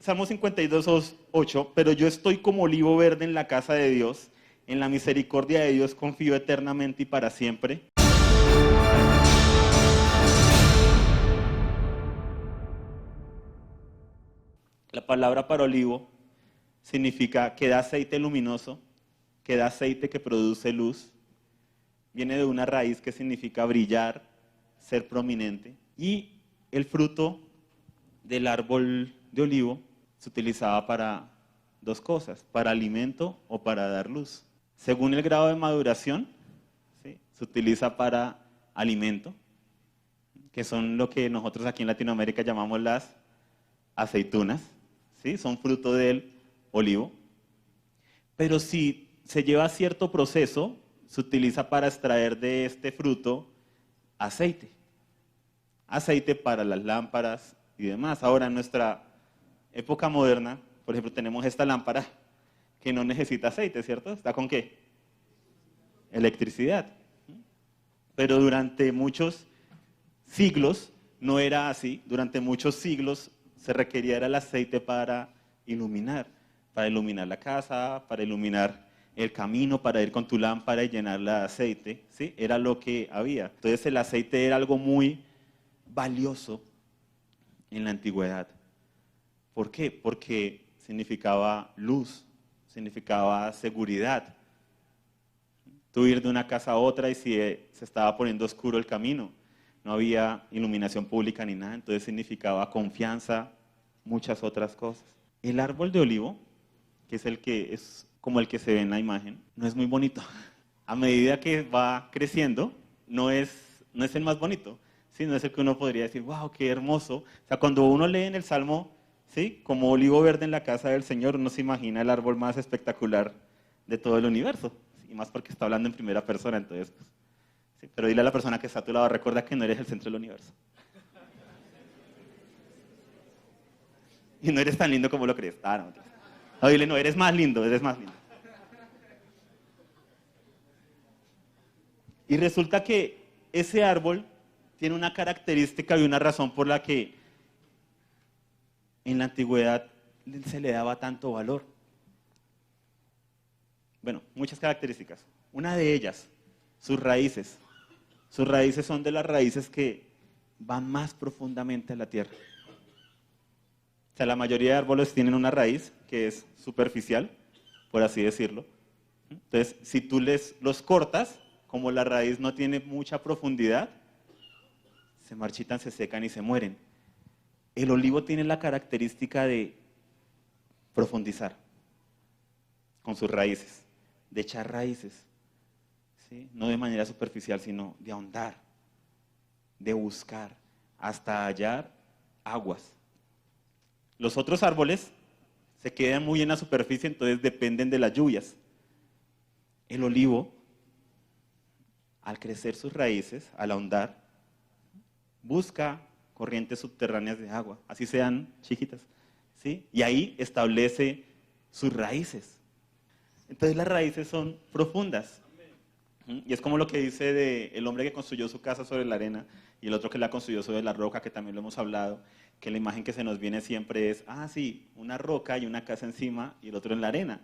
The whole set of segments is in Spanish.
Salmo 52:8, pero yo estoy como olivo verde en la casa de Dios, en la misericordia de Dios confío eternamente y para siempre. La palabra para olivo significa que da aceite luminoso, que da aceite que produce luz. Viene de una raíz que significa brillar, ser prominente. Y el fruto del árbol de olivo se utilizaba para dos cosas, para alimento o para dar luz. Según el grado de maduración, ¿sí?, se utiliza para alimento, que son lo que nosotros aquí en Latinoamérica llamamos las aceitunas, ¿sí? Son fruto del olivo. Pero si se lleva cierto proceso, se utiliza para extraer de este fruto aceite. Aceite para las lámparas y demás. Ahora, en nuestra época moderna, por ejemplo, tenemos esta lámpara que no necesita aceite, ¿cierto? ¿Está con qué? Electricidad. Pero durante muchos siglos no era así. Durante muchos siglos se requería el aceite para iluminar la casa, para iluminar el camino, para ir con tu lámpara y llenarla de aceite, ¿sí? Era lo que había. Entonces el aceite era algo muy valioso en la antigüedad. ¿Por qué? Porque significaba luz, significaba seguridad. Tú ir de una casa a otra y si se estaba poniendo oscuro el camino, no había iluminación pública ni nada, entonces significaba confianza, muchas otras cosas. El árbol de olivo, que es como el que se ve en la imagen, no es muy bonito. A medida que va creciendo, no es el más bonito, ¿sí? No es el que uno podría decir, wow, qué hermoso. O sea, cuando uno lee en el Salmo, ¿sí?, como olivo verde en la casa del Señor, uno se imagina el árbol más espectacular de todo el universo, y más porque está hablando en primera persona, entonces, pues, ¿sí? Pero dile a la persona que está a tu lado, recuerda que no eres el centro del universo. Y no eres tan lindo como lo crees. No, dile, no, eres más lindo, eres más lindo. Y resulta que ese árbol tiene una característica y una razón por la que en la antigüedad se le daba tanto valor. Bueno, muchas características. Una de ellas, sus raíces. Sus raíces son de las raíces que van más profundamente a la tierra. O sea, la mayoría de árboles tienen una raíz que es superficial, por así decirlo. Entonces, si tú los cortas, como la raíz no tiene mucha profundidad, se marchitan, se secan y se mueren. El olivo tiene la característica de profundizar con sus raíces, de echar raíces, ¿sí? No de manera superficial, sino de ahondar, de buscar, hasta hallar aguas. Los otros árboles se quedan muy en la superficie, entonces dependen de las lluvias. El olivo, al crecer sus raíces, al ahondar, busca corrientes subterráneas de agua, así sean chiquitas, ¿sí? Y ahí establece sus raíces. Entonces las raíces son profundas. Y es como lo que dice de el hombre que construyó su casa sobre la arena y el otro que la construyó sobre la roca, que también lo hemos hablado, que la imagen que se nos viene siempre es, sí, una roca y una casa encima y el otro en la arena.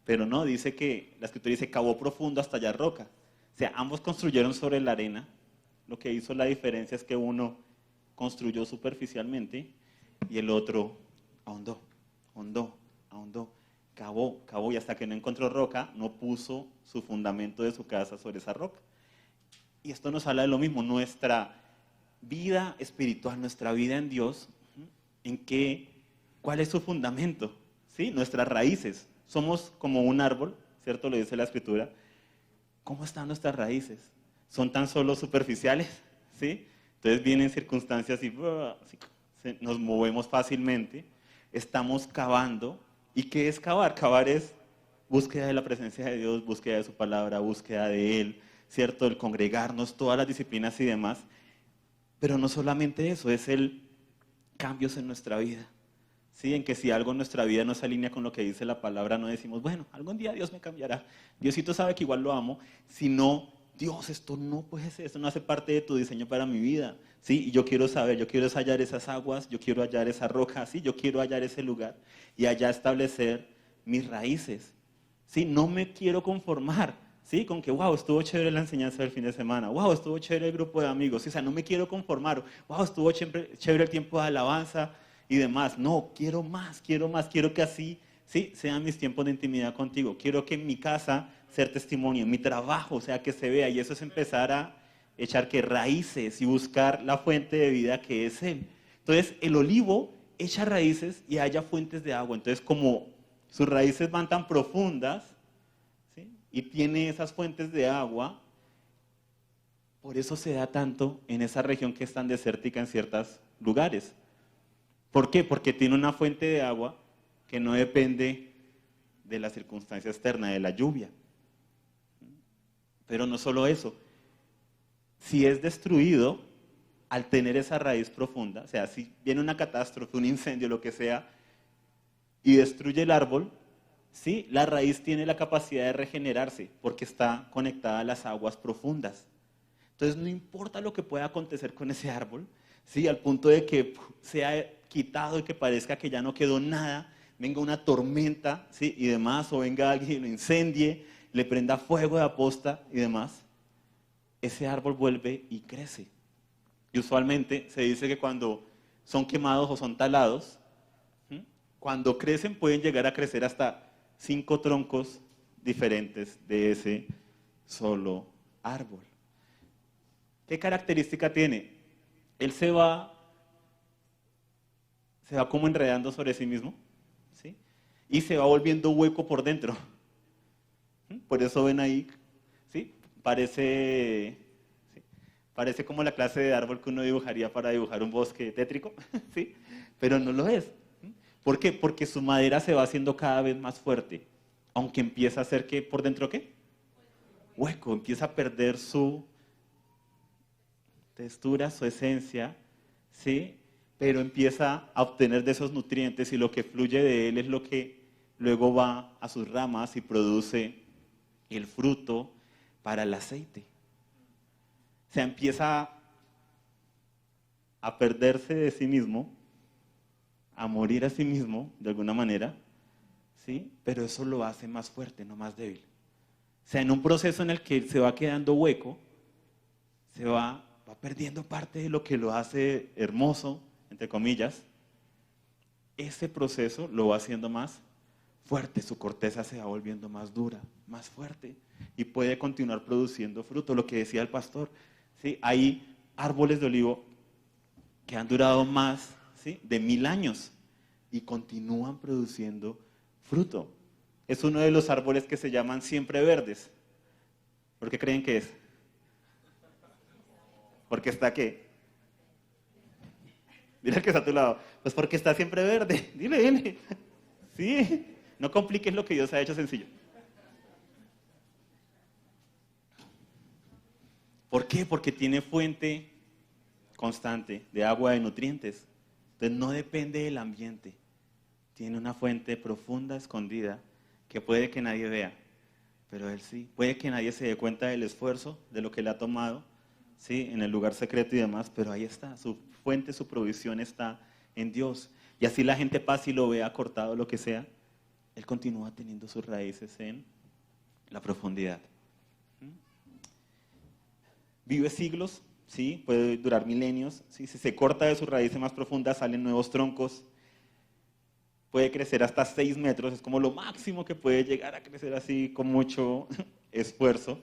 Pero no, dice que la escritura dice cavó profundo hasta hallar roca. O sea, ambos construyeron sobre la arena. Lo que hizo la diferencia es que uno construyó superficialmente y el otro ahondó, cavó y hasta que no encontró roca, no puso su fundamento de su casa sobre esa roca. Y esto nos habla de lo mismo, nuestra vida espiritual, nuestra vida en Dios, ¿cuál es su fundamento? ¿Sí? Nuestras raíces. Somos como un árbol, ¿cierto? Lo dice la Escritura. ¿Cómo están nuestras raíces? ¿Son tan solo superficiales? ¿Sí? Entonces vienen circunstancias y nos movemos fácilmente, estamos cavando. ¿Y qué es cavar? Cavar es búsqueda de la presencia de Dios, búsqueda de su palabra, búsqueda de Él, ¿cierto? El congregarnos, todas las disciplinas y demás. Pero no solamente eso, es el cambios en nuestra vida. ¿Sí? En que si algo en nuestra vida no se alinea con lo que dice la palabra, no decimos, bueno, algún día Dios me cambiará. Diosito sabe que igual lo amo, sino Dios, esto no puede ser, esto no hace parte de tu diseño para mi vida. Sí, y yo quiero saber, yo quiero hallar esas aguas, yo quiero hallar esa roca, sí, yo quiero hallar ese lugar y allá establecer mis raíces. Sí, no me quiero conformar, sí, con que, wow, estuvo chévere la enseñanza del fin de semana, wow, estuvo chévere el grupo de amigos, sí, o sea, no me quiero conformar, wow, estuvo chévere el tiempo de alabanza y demás. No, quiero más, quiero que así, sí, sean mis tiempos de intimidad contigo. Quiero que en mi casa ser testimonio, en mi trabajo, o sea, que se vea, y eso es empezar a echar que raíces y buscar la fuente de vida que es Él. Entonces, el olivo echa raíces y haya fuentes de agua. Entonces, como sus raíces van tan profundas, ¿sí? Y tiene esas fuentes de agua, por eso se da tanto en esa región que es tan desértica en ciertos lugares. ¿Por qué? Porque tiene una fuente de agua que no depende de la circunstancia externa, de la lluvia. Pero no solo eso. Si es destruido, al tener esa raíz profunda, o sea, si viene una catástrofe, un incendio, lo que sea, y destruye el árbol, ¿sí? La raíz tiene la capacidad de regenerarse porque está conectada a las aguas profundas. Entonces no importa lo que pueda acontecer con ese árbol, ¿sí? Al punto de que sea quitado y que parezca que ya no quedó nada, venga una tormenta, ¿sí? Y demás, o venga alguien y lo incendie, le prenda fuego de aposta y demás, ese árbol vuelve y crece. Y usualmente se dice que cuando son quemados o son talados, ¿sí? Cuando crecen pueden llegar a crecer hasta 5 troncos diferentes de ese solo árbol. ¿Qué característica tiene? Él se va como enredando sobre sí mismo, ¿sí? Y se va volviendo hueco por dentro. Por eso ven ahí, ¿sí? Parece como la clase de árbol que uno dibujaría para dibujar un bosque tétrico, ¿sí? Pero no lo es. ¿Por qué? Porque su madera se va haciendo cada vez más fuerte, aunque empieza a ser, ¿qué? ¿Por dentro qué? Hueco, empieza a perder su textura, su esencia, ¿sí? Pero empieza a obtener de esos nutrientes y lo que fluye de él es lo que luego va a sus ramas y produce el fruto para el aceite. O sea, empieza a perderse de sí mismo, a morir a sí mismo, de alguna manera, ¿sí? Pero eso lo hace más fuerte, no más débil. O sea, en un proceso en el que se va quedando hueco, se va perdiendo parte de lo que lo hace hermoso, entre comillas, ese proceso lo va haciendo más fuerte, su corteza se va volviendo más dura, más fuerte, y puede continuar produciendo fruto, lo que decía el pastor, ¿sí? Hay árboles de olivo que han durado más, ¿sí? de 1000 años y continúan produciendo fruto. Es uno de los árboles que se llaman siempre verdes. ¿Por qué creen que es? Porque está ¿qué? Dile al que está a tu lado. Pues porque está siempre verde. Dile. Sí. No compliques lo que Dios ha hecho sencillo. ¿Por qué? Porque tiene fuente constante de agua, de nutrientes. Entonces no depende del ambiente. Tiene una fuente profunda, escondida, que puede que nadie vea, pero él sí. Puede que nadie se dé cuenta del esfuerzo, de lo que le ha tomado, ¿sí? En el lugar secreto y demás, pero ahí está. Su fuente, su provisión está en Dios. Y así la gente pasa y lo vea cortado, lo que sea, él continúa teniendo sus raíces en la profundidad. Vive siglos, ¿sí? Puede durar milenios, ¿sí? Si se corta de sus raíces más profundas, salen nuevos troncos. Puede crecer hasta 6 metros, es como lo máximo que puede llegar a crecer así con mucho esfuerzo.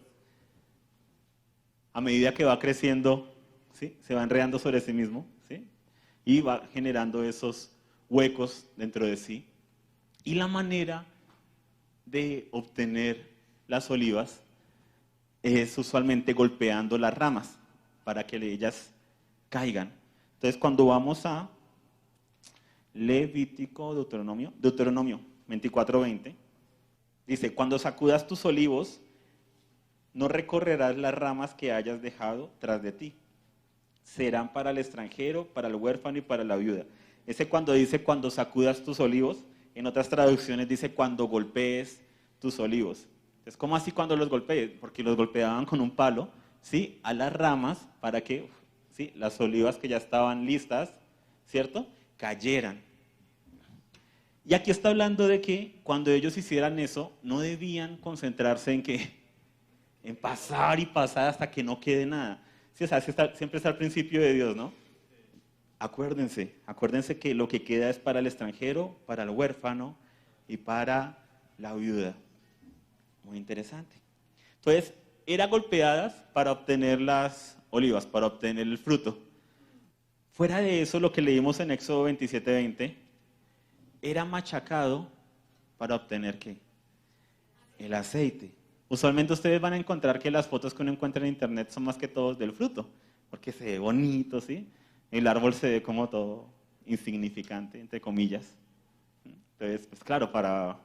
A medida que va creciendo, ¿sí? Se va enredando sobre sí mismo, ¿sí? Y va generando esos huecos dentro de sí. Y la manera de obtener las olivas es usualmente golpeando las ramas para que ellas caigan. Entonces, cuando vamos a Levítico, Deuteronomio 24:20, dice: cuando sacudas tus olivos, no recorrerás las ramas que hayas dejado tras de ti. Serán para el extranjero, para el huérfano y para la viuda. Ese cuando dice cuando sacudas tus olivos, en otras traducciones dice cuando golpees tus olivos. Entonces, ¿cómo así cuando los golpeé? Porque los golpeaban con un palo, ¿sí? A las ramas para que, ¿sí? Las olivas que ya estaban listas, ¿cierto? Cayeran. Y aquí está hablando de que cuando ellos hicieran eso, no debían concentrarse en que, en pasar y pasar hasta que no quede nada. Sí, o sea, siempre está el principio de Dios, ¿no? Acuérdense que lo que queda es para el extranjero, para el huérfano y para la viuda. Muy interesante. Entonces, eran golpeadas para obtener las olivas, para obtener el fruto. Fuera de eso, lo que leímos en Éxodo 27:20, era machacado para obtener ¿qué? El aceite. Usualmente ustedes van a encontrar que las fotos que uno encuentra en internet son más que todos del fruto, porque se ve bonito, ¿sí? El árbol se ve como todo insignificante, entre comillas. Entonces, pues claro, para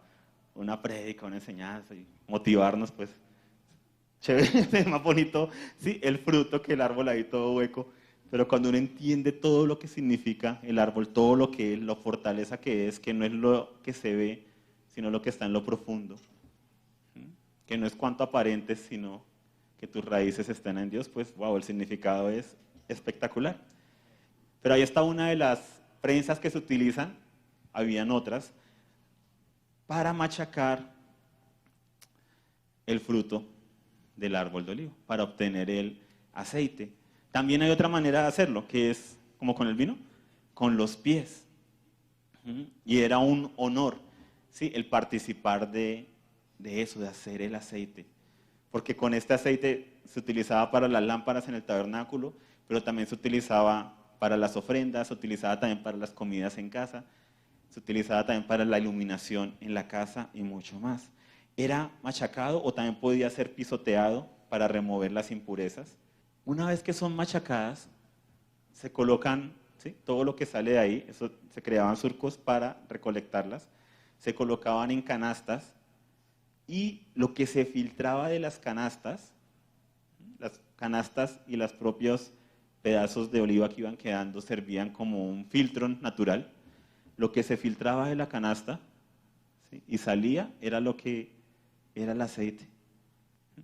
una prédica, una enseñanza y motivarnos, pues, chévere, es más bonito, sí, el fruto que el árbol ahí todo hueco. Pero cuando uno entiende todo lo que significa el árbol, todo lo que es, lo fortaleza que es, que no es lo que se ve, sino lo que está en lo profundo. Que no es cuanto aparentes, sino que tus raíces estén en Dios, pues, wow, el significado es espectacular. Pero ahí está una de las prensas que se utilizan, habían otras, para machacar el fruto del árbol de olivo, para obtener el aceite. También hay otra manera de hacerlo, que es como con el vino, con los pies. Y era un honor, ¿sí? El participar de eso, de hacer el aceite. Porque con este aceite se utilizaba para las lámparas en el tabernáculo, pero también se utilizaba para las ofrendas, se utilizaba también para las comidas en casa, se utilizaba también para la iluminación en la casa y mucho más. Era machacado o también podía ser pisoteado para remover las impurezas. Una vez que son machacadas, se colocan, ¿sí? Todo lo que sale de ahí, eso, se creaban surcos para recolectarlas, se colocaban en canastas y lo que se filtraba de las canastas y los propios pedazos de oliva que iban quedando servían como un filtro natural. Lo que se filtraba de la canasta, ¿sí? Y salía era lo que era el aceite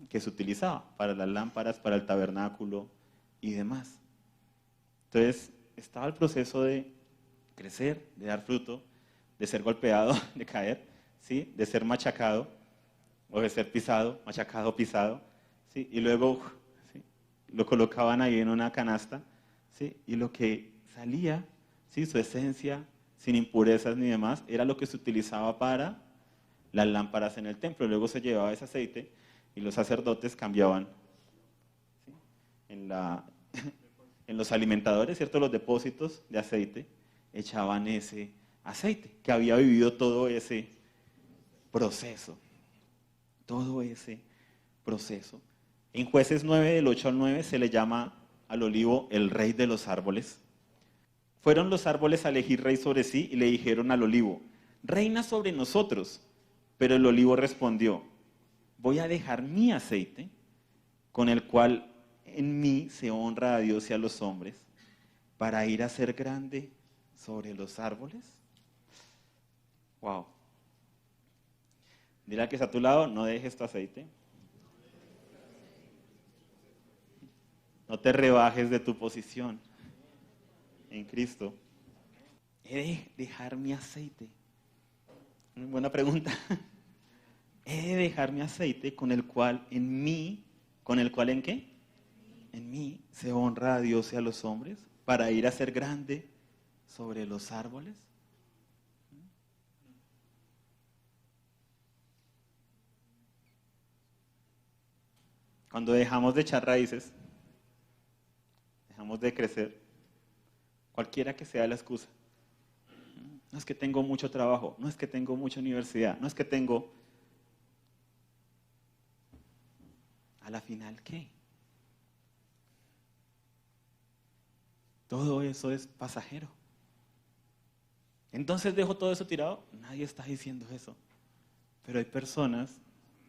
que se utilizaba para las lámparas, para el tabernáculo y demás. Entonces, estaba el proceso de crecer, de dar fruto, de ser golpeado, de caer, ¿sí? De ser machacado, o de ser pisado, machacado, pisado, ¿sí? Y luego, ¿sí? Lo colocaban ahí en una canasta, ¿sí? Y lo que salía, ¿sí? Su esencia, sin impurezas ni demás, era lo que se utilizaba para las lámparas en el templo. Luego se llevaba ese aceite y los sacerdotes cambiaban, ¿sí? En los alimentadores, ¿cierto? Los depósitos de aceite, echaban ese aceite que había vivido todo ese proceso. Todo ese proceso. En Jueces 9, del 8 al 9, se le llama al olivo el rey de los árboles. Fueron los árboles a elegir rey sobre sí y le dijeron al olivo, reina sobre nosotros. Pero el olivo respondió, voy a dejar mi aceite, con el cual en mí se honra a Dios y a los hombres, para ir a ser grande sobre los árboles. Wow. Dile al que está a tu lado, no dejes tu aceite. No te rebajes de tu posición en Cristo. He de dejar mi aceite. Muy buena pregunta. He de dejar mi aceite con el cual en mí, ¿con el cual en qué? En mí se honra a Dios y a los hombres para ir a ser grande sobre los árboles. Cuando dejamos de echar raíces, dejamos de crecer, cualquiera que sea la excusa. No es que tengo mucho trabajo, no es que tengo mucha universidad, no es que tengo... ¿A la final qué? Todo eso es pasajero. Entonces dejo todo eso tirado. Nadie está diciendo eso. Pero hay personas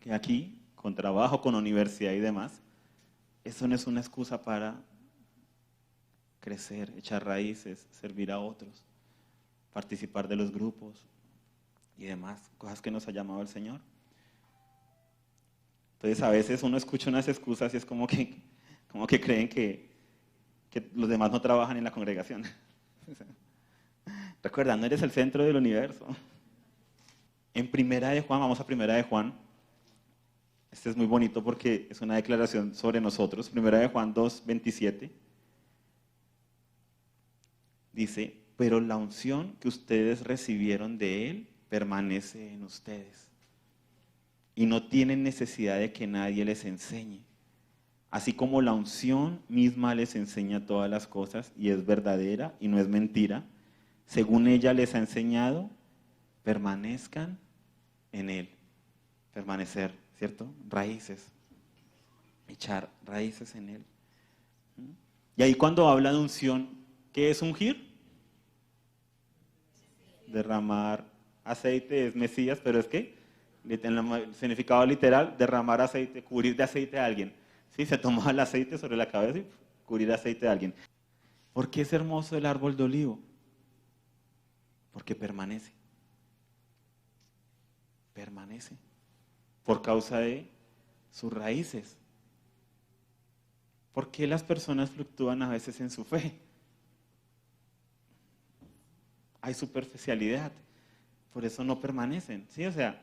que aquí, con trabajo, con universidad y demás, eso no es una excusa para crecer, echar raíces, servir a otros, participar de los grupos y demás, cosas que nos ha llamado el Señor. Entonces a veces uno escucha unas excusas y es como que creen que los demás no trabajan en la congregación. Recuerda, no eres el centro del universo. En Primera de Juan, vamos a Primera de Juan. Este es muy bonito porque es una declaración sobre nosotros. Primera de Juan 2:27. Dice, pero la unción que ustedes recibieron de Él permanece en ustedes. Y no tienen necesidad de que nadie les enseñe. Así como la unción misma les enseña todas las cosas y es verdadera y no es mentira, según ella les ha enseñado, permanezcan en Él. Permanecer, ¿cierto? Raíces. Echar raíces en Él. Y ahí cuando habla de unción, ¿qué es ungir? Derramar aceite es Mesías, pero es que en el significado literal, derramar aceite, cubrir de aceite a alguien. ¿Sí? Se tomaba el aceite sobre la cabeza y cubrir de aceite a alguien. ¿Por qué es hermoso el árbol de olivo? Porque permanece. Permanece. Por causa de sus raíces. ¿Por qué las personas fluctúan a veces en su fe? Hay superficialidad, por eso no permanecen, ¿sí? O sea,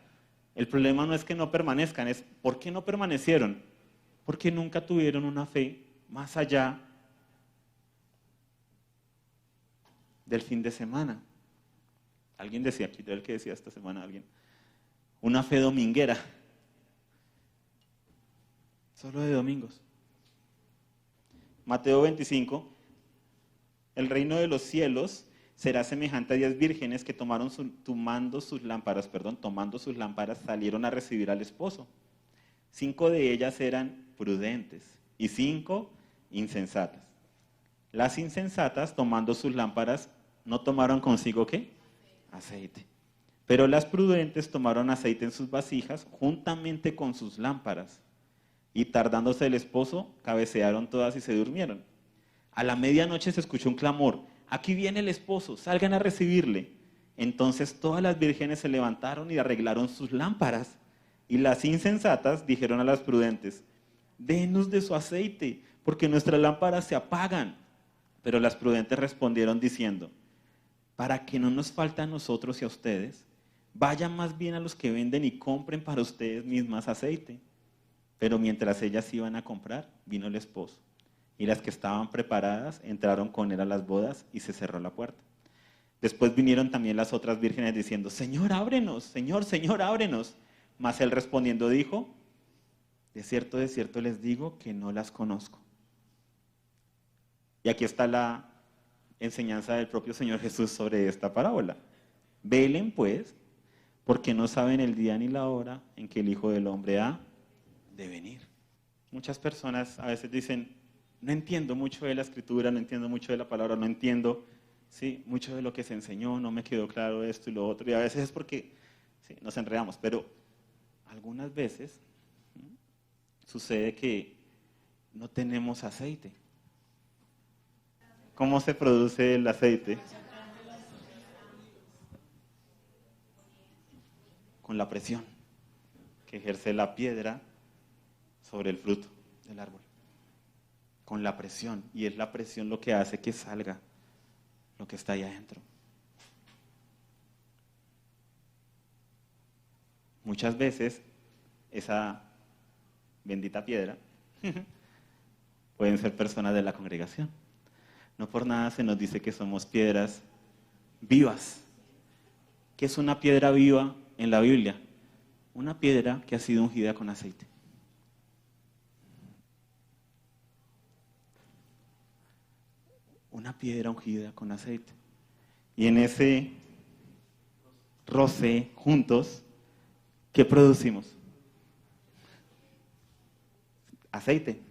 el problema no es que no permanezcan, es ¿por qué no permanecieron? Porque nunca tuvieron una fe más allá del fin de semana. Alguien decía, aquí el que decía esta semana alguien, una fe dominguera, solo de domingos. Mateo 25, el reino de los cielos será semejante a 10 vírgenes que tomando sus lámparas, salieron a recibir al esposo. 5 de ellas eran prudentes y 5 insensatas. Las insensatas, tomando sus lámparas, no tomaron consigo ¿qué? Aceite. Pero las prudentes tomaron aceite en sus vasijas juntamente con sus lámparas. Y tardándose el esposo, cabecearon todas y se durmieron. A la medianoche se escuchó un clamor. Aquí viene el esposo, salgan a recibirle. Entonces todas las vírgenes se levantaron y arreglaron sus lámparas. Y las insensatas dijeron a las prudentes, denos de su aceite, porque nuestras lámparas se apagan. Pero las prudentes respondieron diciendo, para que no nos falte a nosotros y a ustedes, vayan más bien a los que venden y compren para ustedes mismas aceite. Pero mientras ellas iban a comprar, vino el esposo. Y las que estaban preparadas entraron con él a las bodas y se cerró la puerta. Después vinieron también las otras vírgenes diciendo, Señor, ábrenos, Señor, Señor, ábrenos. Mas él respondiendo dijo, de cierto les digo que no las conozco. Y aquí está la enseñanza del propio Señor Jesús sobre esta parábola. Velen pues, porque no saben el día ni la hora en que el Hijo del Hombre ha de venir. Muchas personas a veces dicen, no entiendo mucho de la escritura, no entiendo mucho de la palabra, no entiendo mucho de lo que se enseñó, no me quedó claro esto y lo otro. Y a veces es porque nos enredamos, pero algunas veces sucede que no tenemos aceite. ¿Cómo se produce el aceite? Con la presión que ejerce la piedra sobre el fruto del árbol. Con la presión, y es la presión lo que hace que salga lo que está ahí adentro. Muchas veces esa bendita piedra pueden ser personas de la congregación. No por nada se nos dice que somos piedras vivas. ¿Qué es una piedra viva en la Biblia? Una piedra que ha sido ungida con aceite. Una piedra ungida con aceite. Y en ese roce juntos, ¿qué producimos? Aceite.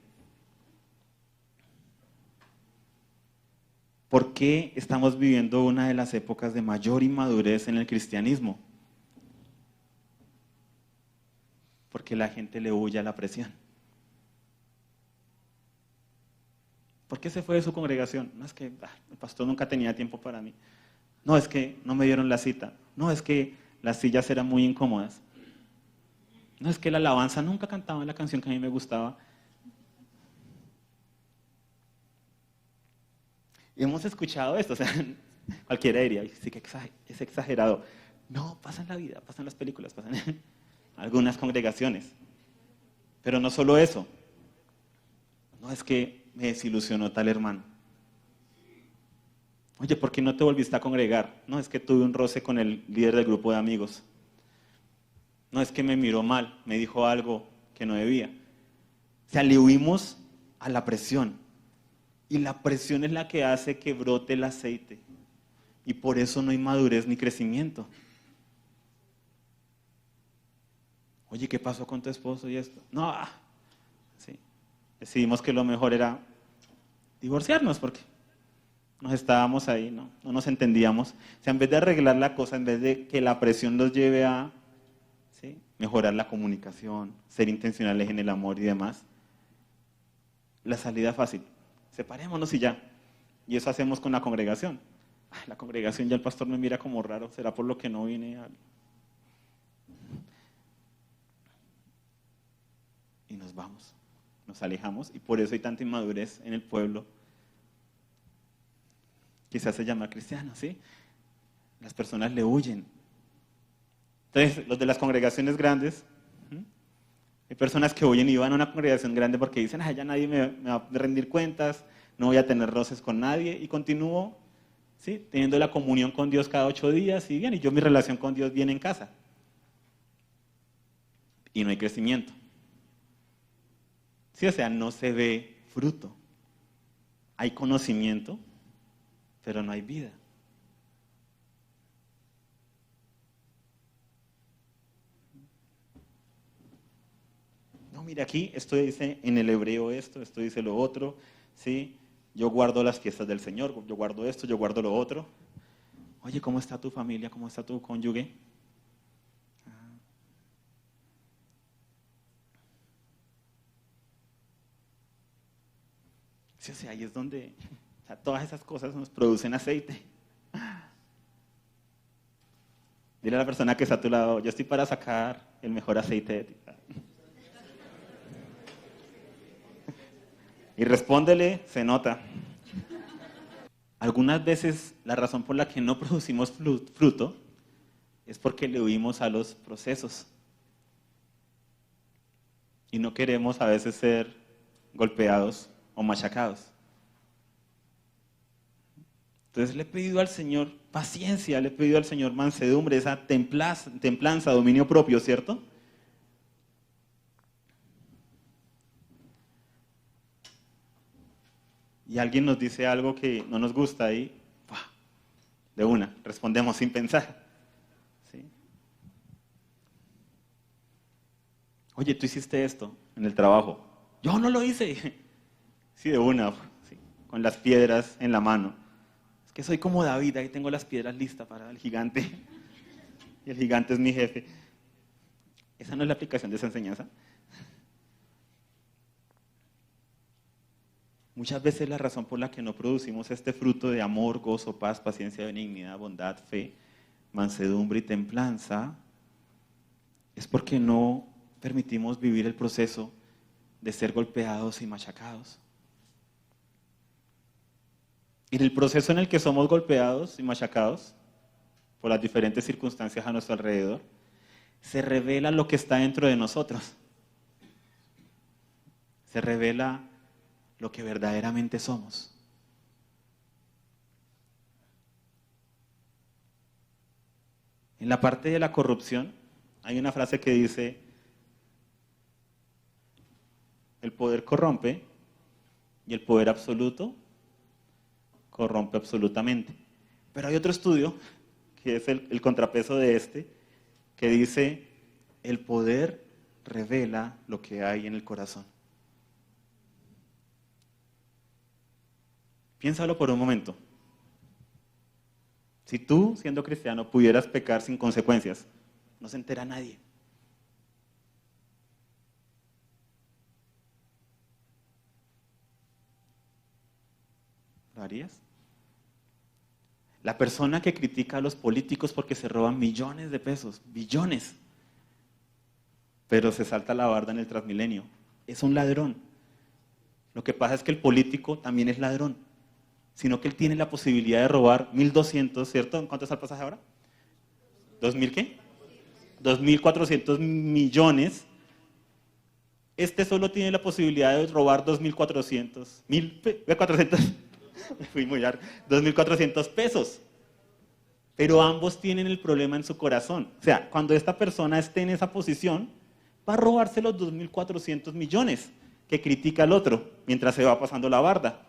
¿Por qué estamos viviendo una de las épocas de mayor inmadurez en el cristianismo? Porque la gente le huye a la presión. ¿Por qué se fue de su congregación? No, es que el pastor nunca tenía tiempo para mí. No, es que no me dieron la cita. No, es que las sillas eran muy incómodas. No, es que la alabanza nunca cantaba la canción que a mí me gustaba. Y hemos escuchado esto, o sea, cualquiera diría, sí que es exagerado. No, pasa en la vida, pasa en las películas, pasa en algunas congregaciones. Pero no solo eso. No, es que me desilusionó tal hermano. Oye, ¿por qué no te volviste a congregar? No, es que tuve un roce con el líder del grupo de amigos. No, es que me miró mal, me dijo algo que no debía. O sea, le huimos a la presión. Y la presión es la que hace que brote el aceite. Y por eso no hay madurez ni crecimiento. Oye, ¿qué pasó con tu esposo y esto? No, sí. Decidimos que lo mejor era divorciarnos porque nos estábamos ahí, no nos entendíamos. O sea, en vez de arreglar la cosa, en vez de que la presión los lleve a, ¿sí?, mejorar la comunicación, ser intencionales en el amor y demás, la salida fácil, separémonos y ya. Y eso hacemos con la congregación. La congregación ya el pastor me mira como raro, será por lo que no vine a... Y nos vamos, nos alejamos, y por eso hay tanta inmadurez en el pueblo. Quizás se llama cristiano, ¿sí? Las personas le huyen. Entonces, los de las congregaciones grandes, hay personas que huyen y van a una congregación grande porque dicen, ya nadie me va a rendir cuentas, no voy a tener roces con nadie, y continúo, ¿sí?, teniendo la comunión con Dios cada 8 días, y bien, y yo mi relación con Dios viene en casa. Y no hay crecimiento. Sí, o sea, no se ve fruto. Hay conocimiento, pero no hay vida. No, mire, aquí esto dice en el hebreo esto dice lo otro, ¿sí? Yo guardo las fiestas del Señor, yo guardo esto, yo guardo lo otro. Oye, ¿cómo está tu familia? ¿Cómo está tu cónyuge? Sí, o sea, ahí es donde, o sea, todas esas cosas nos producen aceite. Dile a la persona que está a tu lado, yo estoy para sacar el mejor aceite de ti. Y respóndele, se nota. Algunas veces la razón por la que no producimos fruto es porque le huimos a los procesos. Y no queremos a veces ser golpeados o machacados. Entonces le he pedido al Señor paciencia, le he pedido al Señor mansedumbre, esa templanza, dominio propio, ¿cierto? Y alguien nos dice algo que no nos gusta y de una, respondemos sin pensar. ¿Sí? Oye, tú hiciste esto en el trabajo. Yo no lo hice. Sí, de una, sí, con las piedras en la mano. Es que soy como David, ahí tengo las piedras listas para el gigante. Y el gigante es mi jefe. ¿Esa no es la aplicación de esa enseñanza? Muchas veces la razón por la que no producimos este fruto de amor, gozo, paz, paciencia, benignidad, bondad, fe, mansedumbre y templanza es porque no permitimos vivir el proceso de ser golpeados y machacados. Y en el proceso en el que somos golpeados y machacados por las diferentes circunstancias a nuestro alrededor, se revela lo que está dentro de nosotros. Se revela lo que verdaderamente somos. En la parte de la corrupción hay una frase que dice, el poder corrompe y el poder absoluto corrompe absolutamente. Pero hay otro estudio, que es el contrapeso de este, que dice, el poder revela lo que hay en el corazón. Piénsalo por un momento. Si tú, siendo cristiano, pudieras pecar sin consecuencias, no se entera nadie. ¿Lo harías? La persona que critica a los políticos porque se roban millones de pesos, billones, pero se salta la barda en el Transmilenio. Es un ladrón. Lo que pasa es que el político también es ladrón, sino que él tiene la posibilidad de robar 1.200, ¿cierto? ¿En cuánto está el pasaje ahora? ¿2.000 qué? 2.400 millones. Este solo tiene la posibilidad de robar 2.400, 1.400, me fui muy largo, 2.400 pesos. Pero ambos tienen el problema en su corazón. O sea, cuando esta persona esté en esa posición, va a robarse los 2.400 millones que critica al otro mientras se va pasando la barda.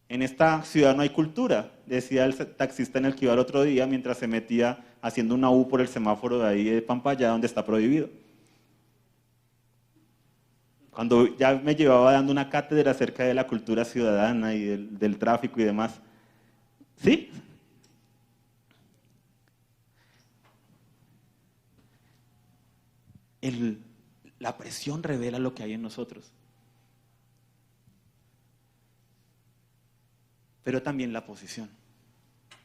En esta ciudad no hay cultura, decía el taxista en el que iba el otro día mientras se metía haciendo una U por el semáforo de ahí de Pampaya, donde está prohibido. Cuando ya me llevaba dando una cátedra acerca de la cultura ciudadana y del tráfico y demás. ¿Sí? La presión revela lo que hay en nosotros. Pero también la posición,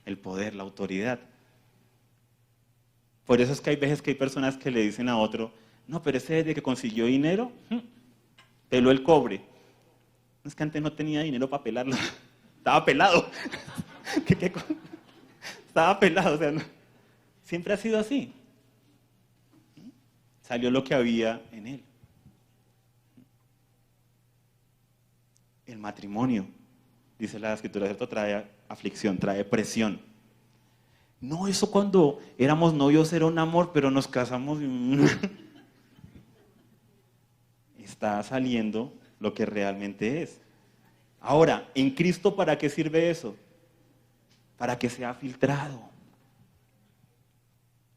el poder, la autoridad. Por eso es que hay veces que hay personas que le dicen a otro, no, pero ese desde que consiguió dinero, peló el cobre. Es que antes no tenía dinero para pelarlo, estaba pelado. Estaba pelado, o sea, no. Siempre ha sido así. Salió lo que había en él. El matrimonio, dice la Escritura, ¿cierto? Trae aflicción, trae presión. No, eso cuando éramos novios era un amor, pero nos casamos y... Está saliendo lo que realmente es. Ahora, ¿en Cristo para qué sirve eso? Para que sea filtrado.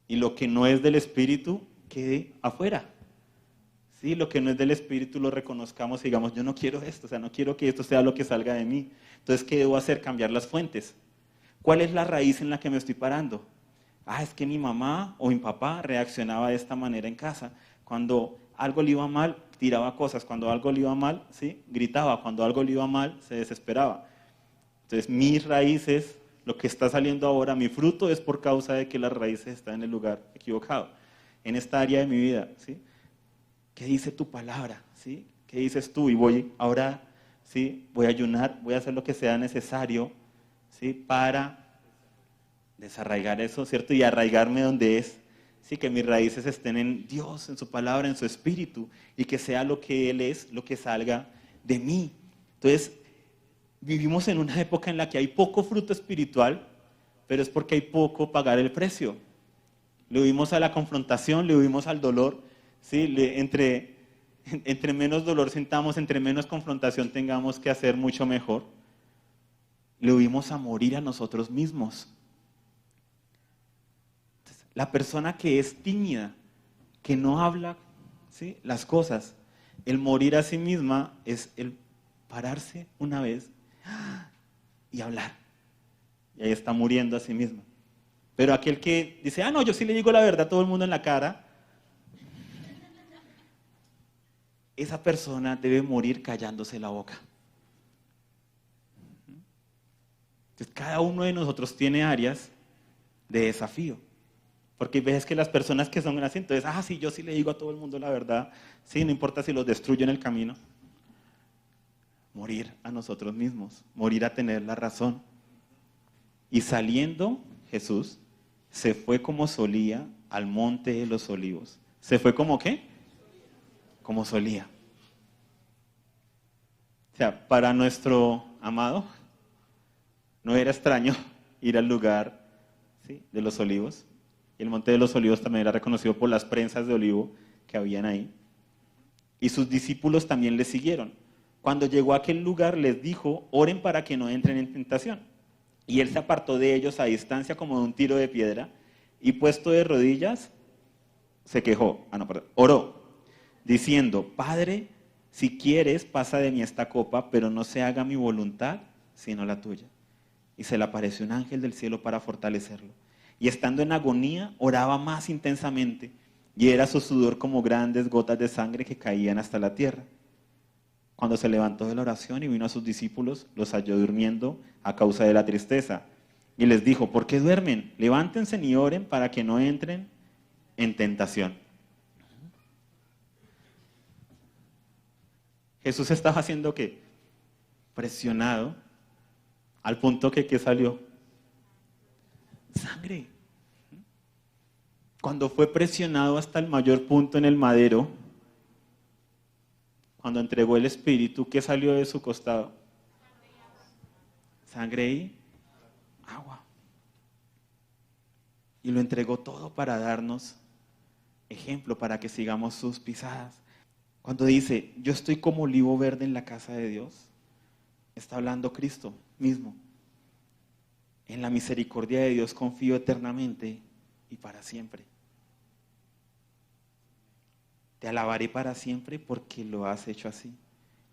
Y lo que no es del Espíritu quede afuera. Sí, lo que no es del Espíritu lo reconozcamos y digamos, yo no quiero esto, o sea, no quiero que esto sea lo que salga de mí. Entonces, ¿qué debo hacer? Cambiar las fuentes. ¿Cuál es la raíz en la que me estoy parando? Es que mi mamá o mi papá reaccionaba de esta manera en casa. Cuando algo le iba mal, tiraba cosas. Cuando algo le iba mal, ¿sí? Gritaba. Cuando algo le iba mal, se desesperaba. Entonces, mis raíces, lo que está saliendo ahora, mi fruto es por causa de que las raíces están en el lugar equivocado. En esta área de mi vida, ¿sí? ¿Qué dice tu palabra? ¿Sí? ¿Qué dices tú? Y voy ahora, ¿sí? Voy a ayunar, voy a hacer lo que sea necesario, ¿sí? Para desarraigar eso, ¿cierto? Y arraigarme donde es, ¿sí? Que mis raíces estén en Dios, en su palabra, en su espíritu, y que sea lo que Él es, lo que salga de mí. Entonces, vivimos en una época en la que hay poco fruto espiritual, pero es porque hay poco pagar el precio. Le huimos a la confrontación, le huimos al dolor, ¿sí? Entre menos dolor sintamos, entre menos confrontación tengamos que hacer, mucho mejor. Le huimos a morir a nosotros mismos. Entonces, la persona que es tímida, que no habla, ¿sí? Las cosas, el morir a sí misma es el pararse una vez y hablar. Y ahí está muriendo a sí misma. Pero aquel que dice, no, yo sí le digo la verdad a todo el mundo en la cara, esa persona debe morir callándose la boca. Entonces, cada uno de nosotros tiene áreas de desafío. Porque hay veces que las personas que son así, entonces, sí, yo sí le digo a todo el mundo la verdad, sí, no importa si los destruyo en el camino. Morir a nosotros mismos, morir a tener la razón. Y saliendo Jesús, se fue como solía al monte de los olivos. ¿Se fue como qué? Como solía. O sea, para nuestro amado, no era extraño ir al lugar, ¿sí? De los olivos. Y el monte de los olivos también era reconocido por las prensas de olivo que habían ahí. Y sus discípulos también le siguieron. Cuando llegó a aquel lugar les dijo, oren para que no entren en tentación. Y él se apartó de ellos a distancia como de un tiro de piedra y puesto de rodillas se quejó, oró, diciendo, Padre, si quieres pasa de mí esta copa, pero no se haga mi voluntad sino la tuya. Y se le apareció un ángel del cielo para fortalecerlo. Y estando en agonía oraba más intensamente y era su sudor como grandes gotas de sangre que caían hasta la tierra. Cuando se levantó de la oración y vino a sus discípulos, los halló durmiendo a causa de la tristeza. Y les dijo, ¿por qué duermen? Levántense y oren para que no entren en tentación. Jesús estaba haciendo ¿qué? Presionado al punto que ¿qué salió? Sangre. Cuando fue presionado hasta el mayor punto en el madero, cuando entregó el Espíritu, ¿qué salió de su costado? Sangre y agua. Y lo entregó todo para darnos ejemplo, para que sigamos sus pisadas. Cuando dice, yo estoy como olivo verde en la casa de Dios, está hablando Cristo mismo. En la misericordia de Dios confío eternamente y para siempre. Te alabaré para siempre porque lo has hecho así.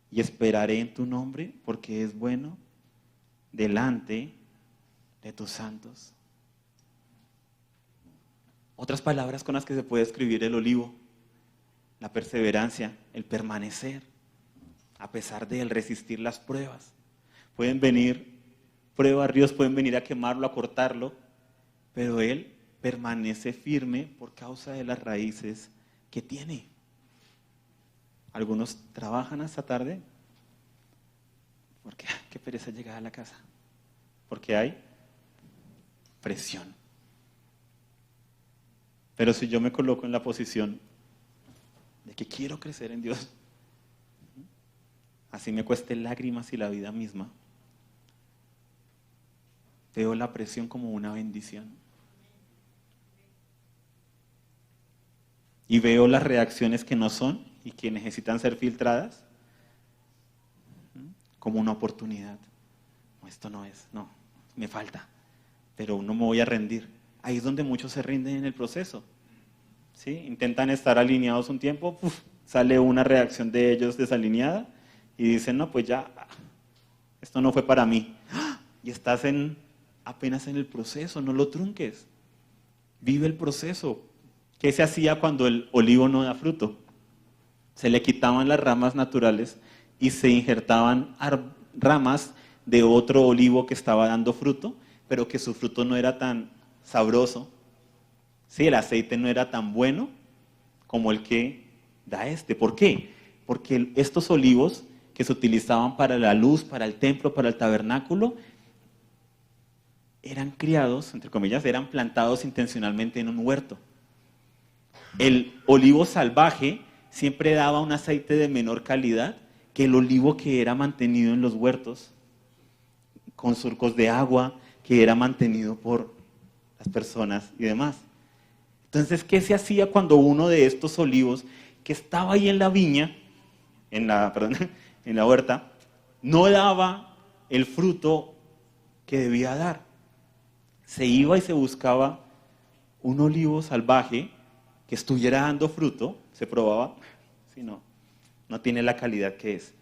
Y esperaré en tu nombre porque es bueno delante de tus santos. Otras palabras con las que se puede escribir el olivo: la perseverancia, el permanecer, a pesar de él resistir las pruebas. Pueden venir pruebas, ríos pueden venir a quemarlo, a cortarlo, pero él permanece firme por causa de las raíces que tiene. Algunos trabajan hasta tarde porque qué pereza llegar a la casa, porque hay presión. Pero si yo me coloco en la posición de que quiero crecer en Dios, así me cueste lágrimas y la vida misma, veo la presión como una bendición. Y veo las reacciones que no son y que necesitan ser filtradas como una oportunidad. No, esto no es, no, me falta, pero no me voy a rendir. Ahí es donde muchos se rinden en el proceso. ¿Sí? Intentan estar alineados un tiempo, sale una reacción de ellos desalineada y dicen, no, pues ya, esto no fue para mí. Y estás apenas en el proceso, no lo trunques. Vive el proceso. ¿Qué se hacía cuando el olivo no da fruto? Se le quitaban las ramas naturales y se injertaban ramas de otro olivo que estaba dando fruto, pero que su fruto no era tan sabroso. Sí, el aceite no era tan bueno como el que da este. ¿Por qué? Porque estos olivos que se utilizaban para la luz, para el templo, para el tabernáculo, eran criados, entre comillas, eran plantados intencionalmente en un huerto. El olivo salvaje siempre daba un aceite de menor calidad que el olivo que era mantenido en los huertos, con surcos de agua, que era mantenido por las personas y demás. Entonces, ¿qué se hacía cuando uno de estos olivos que estaba ahí en la viña, en la huerta, no daba el fruto que debía dar? Se iba y se buscaba un olivo salvaje que estuviera dando fruto, se probaba, si no tiene la calidad que es,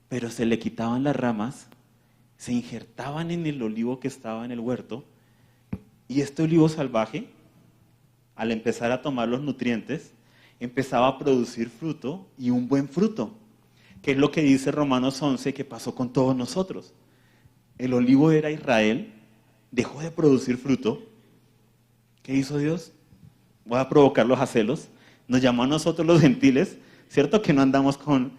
pero se le quitaban las ramas, se injertaban en el olivo que estaba en el huerto, y este olivo salvaje, al empezar a tomar los nutrientes, empezaba a producir fruto, y un buen fruto, que es lo que dice Romanos 11 que pasó con todos nosotros. El olivo era Israel, dejó de producir fruto. ¿Qué hizo Dios? Voy a provocarlos a celos. Nos llamó a nosotros los gentiles, ¿cierto? Que no andamos con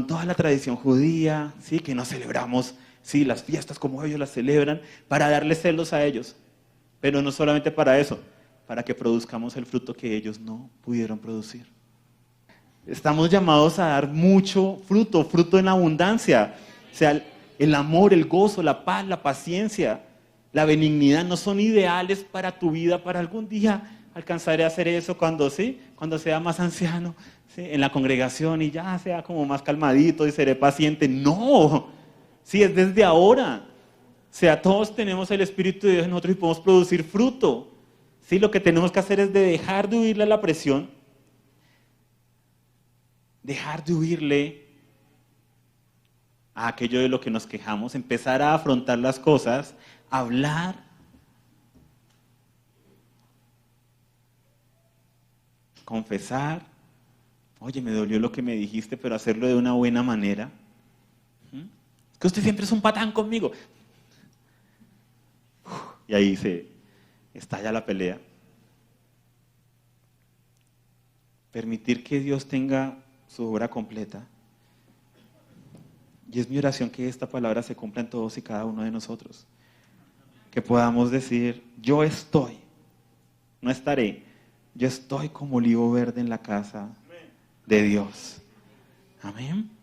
toda la tradición judía, ¿sí? Que no celebramos, ¿sí? Las fiestas como ellos las celebran, para darles celos a ellos. Pero no solamente para eso, para que produzcamos el fruto que ellos no pudieron producir. Estamos llamados a dar mucho fruto, fruto en abundancia. O sea, el amor, el gozo, la paz, la paciencia, la benignidad no son ideales para tu vida, para algún día alcanzaré a hacer eso cuando sea más anciano, ¿sí? En la congregación y ya sea como más calmadito y seré paciente. No, sí, es desde ahora. O sea, todos tenemos el Espíritu de Dios en nosotros y podemos producir fruto. Sí, lo que tenemos que hacer es de dejar de huirle a la presión, dejar de huirle a aquello de lo que nos quejamos, empezar a afrontar las cosas, hablar, confesar. Oye, me dolió lo que me dijiste, pero hacerlo de una buena manera. Es que usted siempre es un patán conmigo. Y ahí se estalla la pelea. Permitir que Dios tenga su obra completa Y es mi oración que esta palabra se cumpla en todos y cada uno de nosotros. Que podamos decir, yo estoy, no estaré, yo estoy como olivo verde en la casa de Dios. Amén.